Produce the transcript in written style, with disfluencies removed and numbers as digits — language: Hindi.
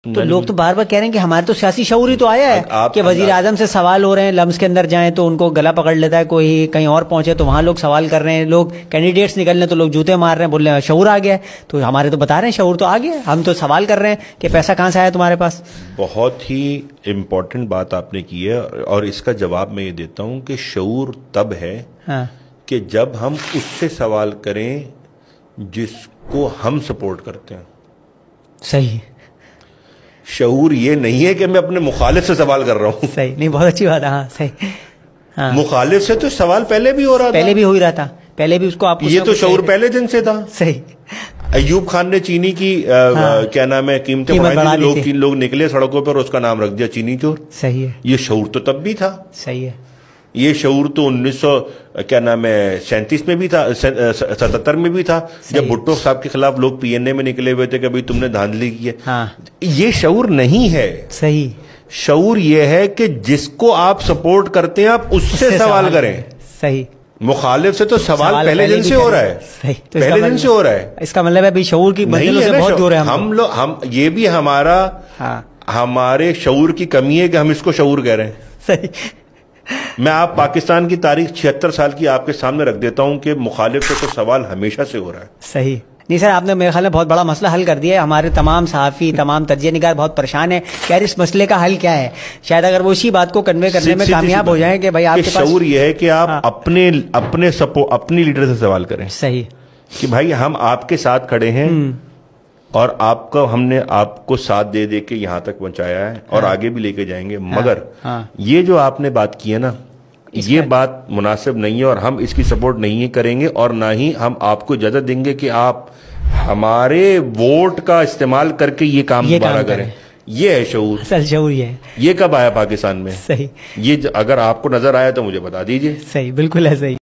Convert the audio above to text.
तो लोग तो बार बार कह रहे हैं कि हमारे तो सियासी शऊर ही तो आया है कि वजीर आजम से सवाल हो रहे हैं, लम्स के अंदर जाएं तो उनको गला पकड़ लेता है, कोई कहीं और पहुंचे तो वहां लोग सवाल कर रहे हैं, लोग कैंडिडेट्स निकल रहे तो लोग जूते मार रहे हैं, बोल रहे हैं शऊर आ गया है। तो हमारे तो बता रहे हैं शऊर तो आ गया, हम तो सवाल कर रहे हैं कि पैसा कहाँ से आया तुम्हारे पास। बहुत ही इम्पोर्टेंट बात आपने की है और इसका जवाब मैं ये देता हूँ कि शऊर तब है कि जब हम उससे सवाल करें जिसको हम सपोर्ट करते हैं। सही। शऊर ये नहीं है कि मैं अपने मुखालिफ से सवाल कर रहा हूँ। सही, नहीं बहुत अच्छी बात है। हाँ सही। हाँ। मुखालिफ से तो सवाल पहले भी हो रहा था, पहले भी हो ही रहा था, पहले भी उसको आप ये तो शऊर पहले दिन से था। सही। अयूब खान ने चीनी की क्या नाम है कीमतें बढ़ाई थी, लोग निकले सड़कों पर, उसका नाम रख दिया चीनी चोर। सही है। ये शऊर तो तब भी था। सही है। ये शऊर तो 1937 में भी था, 77 में भी था, जब भुट्टो साहब के खिलाफ लोग पीएनए में निकले हुए थे कि भाई तुमने धांधली की है। हाँ। ये शऊर नहीं है। सही। शऊर ये है कि जिसको आप सपोर्ट करते हैं आप उससे सवाल करें। सही। मुखालिफ से तो सवाल पहले दिन से हो रहा है। सही। तो पहले दिन से हो रहा है। इसका मतलब है शऊर की मंजिलों से बहुत दूर है हम ये भी हमारा हमारे शऊर की कमी है कि हम इसको शऊर कह रहे हैं। सही। मैं आप पाकिस्तान की तारीख 76 साल की आपके सामने रख देता हूं कि मुखालिफ से तो सवाल हमेशा से हो रहा है। सही। नहीं सर, आपने मेरे ख्याल में बहुत बड़ा मसला हल कर दिया है। हमारे तमाम सहाफ़ी, तमाम तज्ज़िया निगार बहुत परेशान है कि यार इस मसले का हल क्या है। शायद अगर वो इसी बात को कन्वे करने में कामयाब हो जाए कि भाई आपके पास शऊर ये है कि आप अपनी लीडर से सवाल करें। सही। कि भाई हम आपके साथ खड़े हैं और हमने आपको साथ दे दे के यहाँ तक पहुंचाया है और आगे भी लेके जाएंगे, मगर ये जो आपने बात की है ना, ये बात मुनासिब नहीं है और हम इसकी सपोर्ट नहीं करेंगे और ना ही हम आपको इजाजत देंगे कि आप हमारे वोट का इस्तेमाल करके ये काम दोबारा करें। ये है शऊर। असल शऊर ये कब आया पाकिस्तान में? सही। ये अगर आपको नजर आया तो मुझे बता दीजिए। सही, बिल्कुल है। सही।